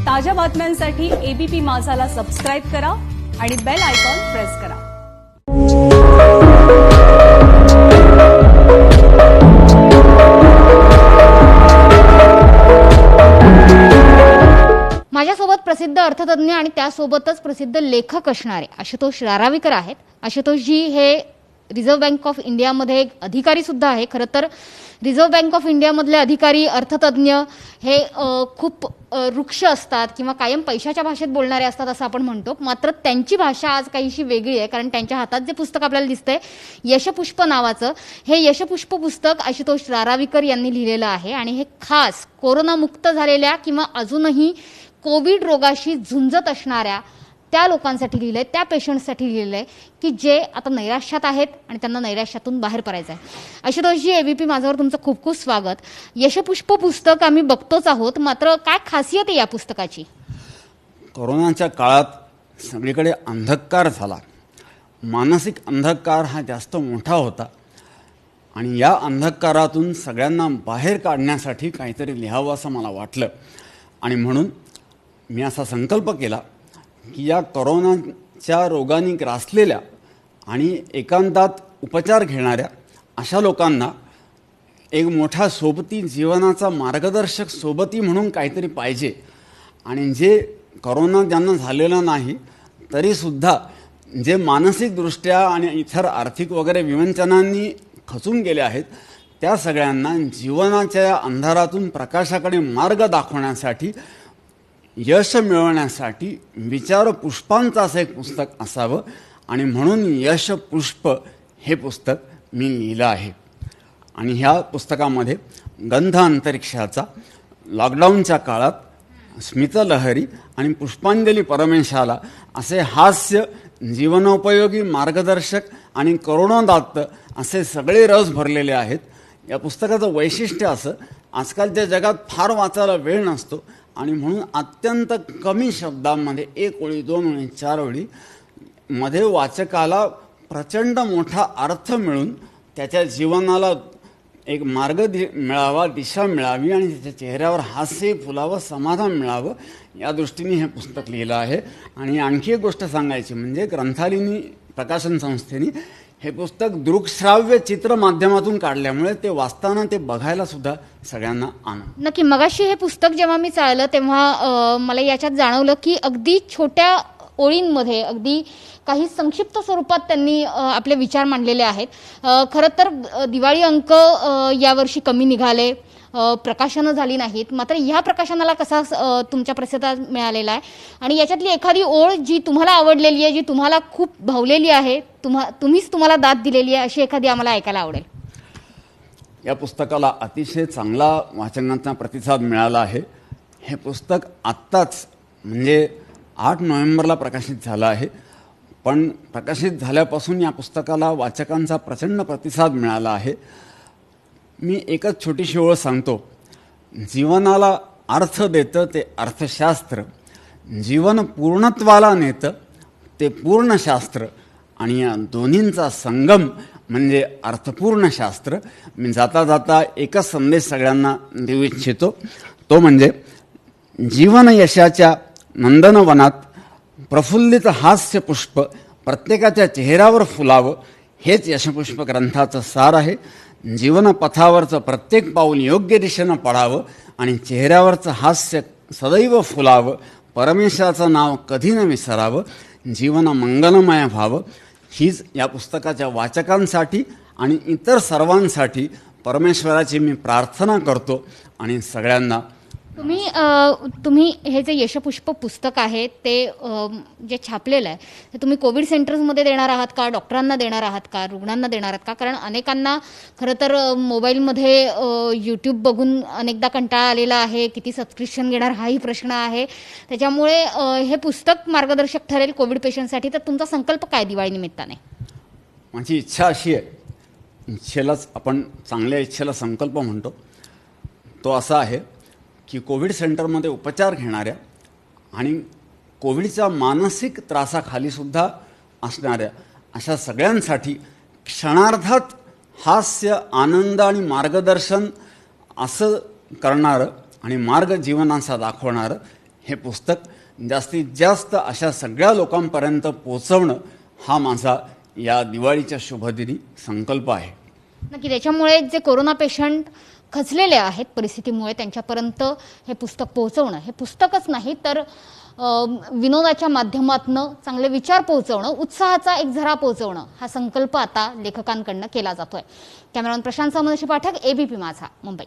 ताज्या बातम्यांसाठी ABP माझाला subscribe करा आणि बेल आयकॉन प्रेस करा। माझ्यासोबत प्रसिद्ध अर्थतज्ञ आणि त्यासोबतच प्रसिद्ध लेखक असणारे आशुतोष रारावीकर आहेत। आशुतोषजी हे रिझर्व्ह बँक ऑफ इंडियामध्ये एक अधिकारी सुद्धा आहे। खरं तर रिझर्व्ह बँक ऑफ इंडियामधले अधिकारी अर्थतज्ञ हे खूप रुक्ष असतात किंवा कायम पैशाच्या भाषेत बोलणारे असतात असं आपण म्हणतो। मात्र त्यांची भाषा आज काहीशी वेगळी आहे, कारण त्यांच्या हातात जे पुस्तक आपल्याला दिसतंय यशपुष्प नावाचं, हे यशपुष्प पुस्तक आशुतोष रारावीकर यांनी लिहिलेलं आहे आणि हे खास कोरोनामुक्त झालेल्या किंवा अजूनही कोविड रोगाशी झुंजत असणाऱ्या त्या लोकांसाठी लिहिलं आहे, त्या पेशंट्ससाठी लिहिलं आहे की जे आता नैराश्यात आहेत आणि त्यांना नैराश्यातून बाहेर पडायचं आहे। आशुतोषजी, एबीपी माझ्यावर तुमचं खूप खूप स्वागत। यशपुष्प पुस्तक आम्ही बघतोच आहोत, मात्र काय खासियत आहे या पुस्तकाची? कोरोनाच्या काळात सगळीकडे अंधकार झाला, मानसिक अंधकार हा जास्त मोठा होता आणि या अंधकारातून सगळ्यांना बाहेर काढण्यासाठी काहीतरी लिहावं असं मला वाटलं आणि म्हणून मी असा संकल्प केला की या कोरोनाच्या रोगाने ग्रासलेल्या आणि एकांतात उपचार घेणाऱ्या अशा लोकांना एक मोठा सोबती, जीवनाचा मार्गदर्शक सोबती म्हणून काहीतरी पाहिजे आणि जे कोरोना ज्यांना झालेला नाही तरीसुद्धा जे मानसिकदृष्ट्या आणि इतर आर्थिक वगैरे विवंचनांनी खचून गेले आहेत त्या सगळ्यांना जीवनाच्या अंधारातून प्रकाशाकडे मार्ग दाखवण्यासाठी, यश मिळवण्यासाठी विचार पुष्पांचं असं एक पुस्तक असावं आणि म्हणून यशपुष्प हे पुस्तक मी लिहिलं आहे। आणि ह्या पुस्तकामध्ये गंध अंतरिक्षाचा, लॉकडाऊनच्या काळात स्मितलहरी आणि पुष्पांजली परमेशाला असे हास्य, जीवनोपयोगी, मार्गदर्शक आणि करुणोदात्त असे सगळे रस भरलेले आहेत। या पुस्तकाचं वैशिष्ट्य असं, आजकालच्या जगात फार वाचायला वेळ नसतो आणि म्हणून अत्यंत कमी शब्दांमध्ये 1 ओळी, 2 ओळी, 4 ओळी मध्ये वाचकाला प्रचंड मोठा अर्थ मिळून त्याच्या जीवनाला एक मार्ग मिळावा, दिशा मिळावी आणि त्याच्या चेहऱ्यावर हास्य फुलावं, समाधान मिळावं या दृष्टीने हे पुस्तक लिहिलं आहे। आणि आणखी एक गोष्ट सांगायची म्हणजे ग्रंथालिनी प्रकाशन संस्थेने हे पुस्तक दृकश्राव्य चित्र माध्यमातून काढल्यामुळे ते वाचताना, ते बघायला सुद्धा सगळ्यांना आनंद। नक्की, मगाशी हे पुस्तक जेव्हा मी चाळलं तेव्हा मला याच्यात जाणवलं की अगदी छोट्या ओळींमध्ये, अगदी काही संक्षिप्त स्वरूपात त्यांनी आपले विचार मांडलेले आहेत। खरं तर दिवाळी अंक यावर्षी कमी निघाले, प्रकाशनं झाली नाहीत, मात्र ह्या प्रकाशनाला कसा तुमच्या प्रतिसाद मिळालेला आहे आणि याच्यातली एखादी ओळ जी तुम्हाला आवडलेली आहे, जी तुम्हाला खूप भावलेली आहे, तुम्हीच तुम्हाला दाद दिलेली आहे, अशी एखादी आम्हाला ऐकायला आवडेल। या पुस्तकाला अतिशय चांगला वाचकांचा प्रतिसाद मिळाला आहे। हे पुस्तक आत्ताच म्हणजे 8 नोव्हेंबरला प्रकाशित झालं आहे, पण प्रकाशित झाल्यापासून या पुस्तकाला वाचकांचा प्रचंड प्रतिसाद मिळाला आहे। मी एकच छोटीशी ओळ सांगतो, जीवनाला अर्थ देतं ते अर्थशास्त्र, जीवन पूर्णत्वाला नेतं ते पूर्णशास्त्र आणि या दोन्हींचा संगम म्हणजे अर्थपूर्ण शास्त्र। मी जाता जाता एकच संदेश सगळ्यांना देऊ इच्छितो, तो म्हणजे जीवन यशाच्या नंदनवनात प्रफुल्लित हास्य पुष्प प्रत्येकाच्या चेहऱ्यावर फुलावं हेच यशपुष्प ग्रंथाचं सार आहे। जीवनपथावरचं प्रत्येक पाऊल योग्य दिशेनं पडावं आणि चेहऱ्यावरचं हास्य सदैव फुलावं, परमेश्वराचं नाव कधी न विसरावं, जीवन मंगलमय व्हावं, हीच या पुस्तकाच्या वाचकांसाठी आणि इतर सर्वांसाठी परमेश्वराची मी प्रार्थना करतो। आणि सगळ्यांना तुम्ही हे जे यशपुष्प पुस्तक आहे ते जे छापलेलं आहे ते तुम्ही कोविड सेंटर्समध्ये देणार आहात का, डॉक्टरांना देणार आहात का, रुग्णांना देणार आहात का? कारण अनेकांना खरं तर मोबाईलमध्ये यूट्यूब बघून अनेकदा कंटाळा आलेला आहे, किती सबस्क्रिप्शन घेणार हाही प्रश्न आहे। त्याच्यामुळे हे पुस्तक मार्गदर्शक ठरेल कोविड पेशंटसाठी। तर तुमचा संकल्प काय दिवाळी निमित्ताने? माझी इच्छा अशी आहे, इच्छेलाच आपण चांगल्या इच्छेला संकल्प म्हणतो, तो असा आहे की कोविड सेंटरमध्ये उपचार घेणाऱ्या आणि कोविडच्या मानसिक त्रासाखालीसुद्धा असणाऱ्या अशा सगळ्यांसाठी क्षणार्धात हास्य, आनंद आणि मार्गदर्शन असं करणारं आणि मार्ग जीवनाचा दाखवणारं हे पुस्तक जास्तीत जास्त अशा सगळ्या लोकांपर्यंत पोचवणं हा माझा या दिवाळीच्या शुभदिनी संकल्प आहे. नक्की त्याच्यामुळे जे कोरोना पेशंट खचलेले आहेत परिस्थितीमुळे त्यांच्यापर्यंत हे पुस्तक पोहोचवणं, हे पुस्तकच नाही तर विनोदाच्या माध्यमातून चांगले विचार पोहोचवणं, उत्साहाचा एक झरा पोहोचवणं हा संकल्प आता लेखकांकडनं केला जातोय. कॅमेरामॅन प्रशांत सामंतशी पाठक, एबीपी माझा, मुंबई.